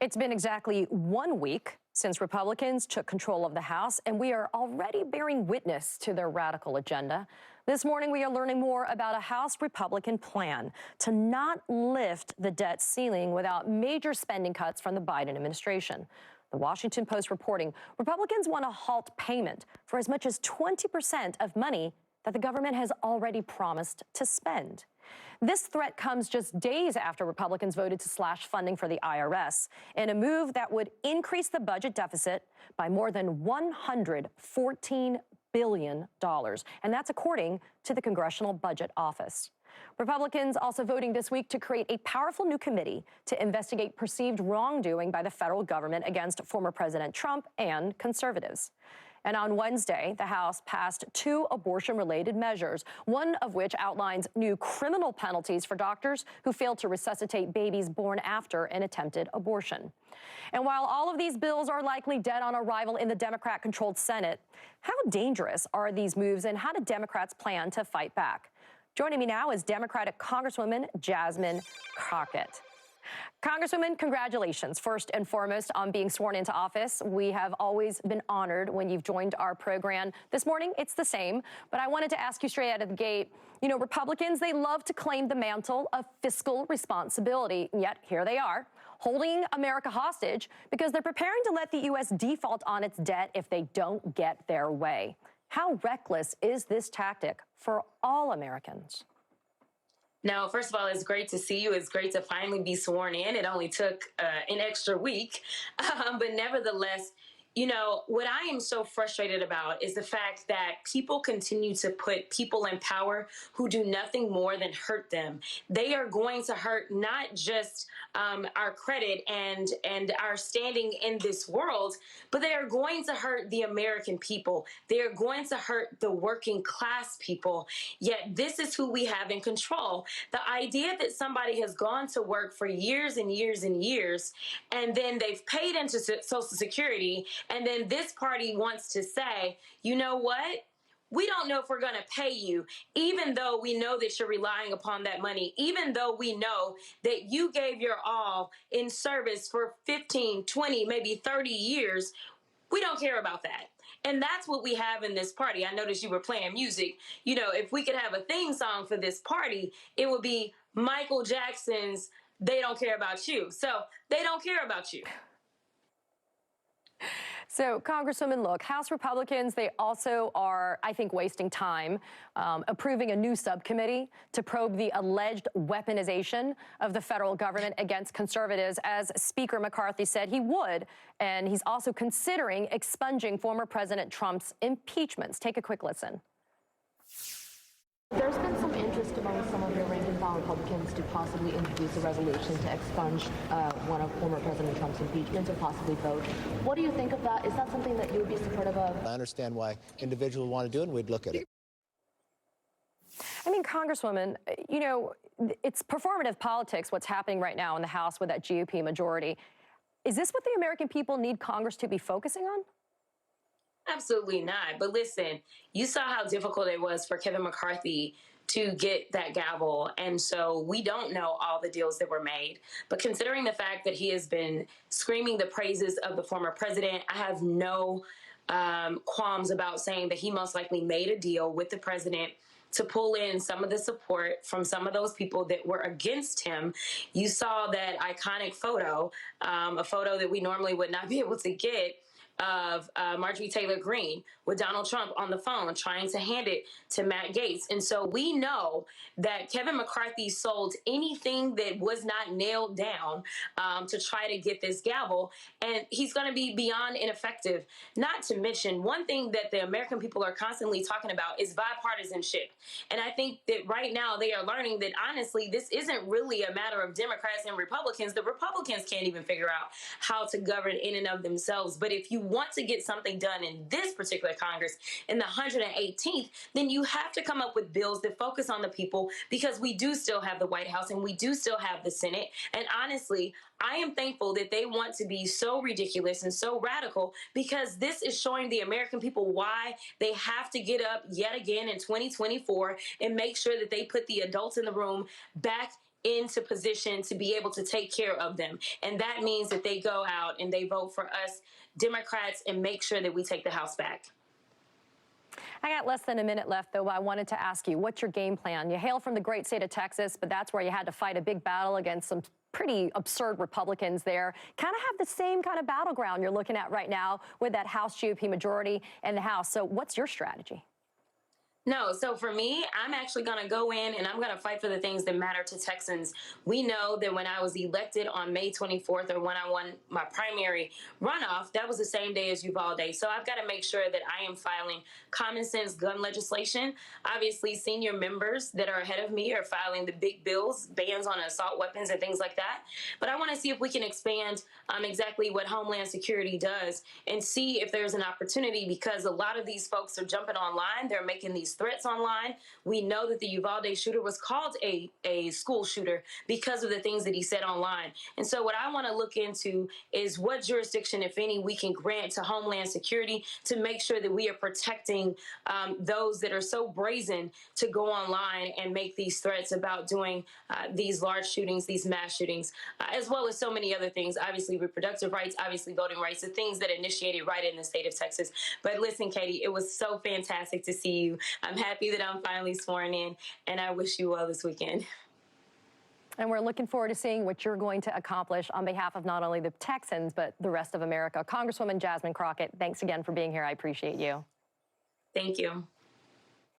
It's been exactly 1 week since Republicans took control of the House, and we are already bearing witness to their radical agenda. This morning, we are learning more about a House Republican plan to not lift the debt ceiling without major spending cuts from the Biden administration. The Washington Post reporting Republicans want to halt payment for as much as 20% of money that the government has already promised to spend. This threat comes just days after Republicans voted to slash funding for the IRS in a move that would increase the budget deficit by more than $114 billion. And that's according to the Congressional Budget Office. Republicans also voting this week to create a powerful new committee to investigate perceived wrongdoing by the federal government against former President Trump and conservatives. And on Wednesday, the House passed 2 abortion-related measures, one of which outlines new criminal penalties for doctors who failed to resuscitate babies born after an attempted abortion. And while all of these bills are likely dead on arrival in the Democrat-controlled Senate, how dangerous are these moves and how do Democrats plan to fight back? Joining me now is Democratic Congresswoman Jasmine Crockett. Congresswoman, congratulations, first and foremost, on being sworn into office. We have always been honored when you've joined our program. This morning, it's the same, but I wanted to ask you straight out of the gate, you know, Republicans, they love to claim the mantle of fiscal responsibility, and yet here they are, holding America hostage because they're preparing to let the U.S. default on its debt if they don't get their way. How reckless is this tactic for all Americans? Now, first of all, it's great to see you. It's great to finally be sworn in. It only took an extra week. But nevertheless, you know, what I am so frustrated about is the fact that people continue to put people in power who do nothing more than hurt them. They are going to hurt not just our credit and our standing in this world, but they are going to hurt the American people. They are going to hurt the working class people. Yet this is who we have in control. The idea that somebody has gone to work for years and years and years, and then they've paid into Social Security, and then this party wants to say, you know what? We don't know if we're going to pay you, even though we know that you're relying upon that money, even though we know that you gave your all in service for 15, 20, maybe 30 years. We don't care about that. And that's what we have in this party. I noticed you were playing music. You know, if we could have a theme song for this party, it would be Michael Jackson's They Don't Care About You. So they don't care about you. So, Congresswoman, look, House Republicans, they also are, I think, wasting time approving a new subcommittee to probe the alleged weaponization of the federal government against conservatives, as Speaker McCarthy said he would. And he's also considering expunging former President Trump's impeachments. Take a quick listen. There's been some interest among some of your rank-and-file Republicans to possibly introduce a resolution to expunge one of former President Trump's impeachments or possibly vote. What do you think of that? Is that something that you would be supportive of? I understand why individuals want to do it, and we'd look at it. I mean, Congresswoman, you know, it's performative politics what's happening right now in the House with that GOP majority. Is this what the American people need Congress to be focusing on? Absolutely not. But listen, you saw how difficult it was for Kevin McCarthy to get that gavel. And so we don't know all the deals that were made. But considering the fact that he has been screaming the praises of the former president, I have no qualms about saying that he most likely made a deal with the president to pull in some of the support from some of those people that were against him. You saw that iconic photo, a photo that we normally would not be able to get, of Marjorie Taylor Greene with Donald Trump on the phone trying to hand it to Matt Gaetz. And so we know that Kevin McCarthy sold anything that was not nailed down to try to get this gavel, and he's going to be beyond ineffective. Not to mention, one thing that the American people are constantly talking about is bipartisanship. And I think that right now they are learning that, honestly, this isn't really a matter of Democrats and Republicans. The Republicans can't even figure out how to govern in and of themselves. But if you want to get something done in this particular Congress, in the 118th, then you have to come up with bills that focus on the people, because we do still have the White House and we do still have the Senate. And honestly, I am thankful that they want to be so ridiculous and so radical, because this is showing the American people why they have to get up yet again in 2024 and make sure that they put the adults in the room back into position to be able to take care of them. And that means that they go out and they vote for us Democrats and make sure that we take the House back. I got less than a minute left, though. I wanted to ask you, what's your game plan? You hail from the great state of Texas, but that's where you had to fight a big battle against some pretty absurd Republicans there. Kind of have the same kind of battleground you're looking at right now with that House GOP majority in the House. So what's your strategy? No, so for me, I'm actually going to go in and I'm going to fight for the things that matter to Texans. We know that when I was elected on May 24th, or when I won my primary runoff, that was the same day as Uvalde. So I've got to make sure that I am filing common sense gun legislation. Obviously, senior members that are ahead of me are filing the big bills, bans on assault weapons and things like that. But I want to see if we can expand exactly what Homeland Security does and see if there's an opportunity, because a lot of these folks are jumping online. They're making these threats online. We know that the Uvalde shooter was called a school shooter because of the things that he said online. And so what I want to look into is what jurisdiction, if any, we can grant to Homeland Security to make sure that we are protecting those that are so brazen to go online and make these threats about doing these large shootings, these mass shootings, as well as so many other things. Obviously, reproductive rights, obviously voting rights, the things that initiated right in the state of Texas. But listen, Katie, it was so fantastic to see you. I'm happy that I'm finally sworn in, and I wish you well this weekend. And we're looking forward to seeing what you're going to accomplish on behalf of not only the Texans, but the rest of America. Congresswoman Jasmine Crockett, thanks again for being here. I appreciate you. Thank you.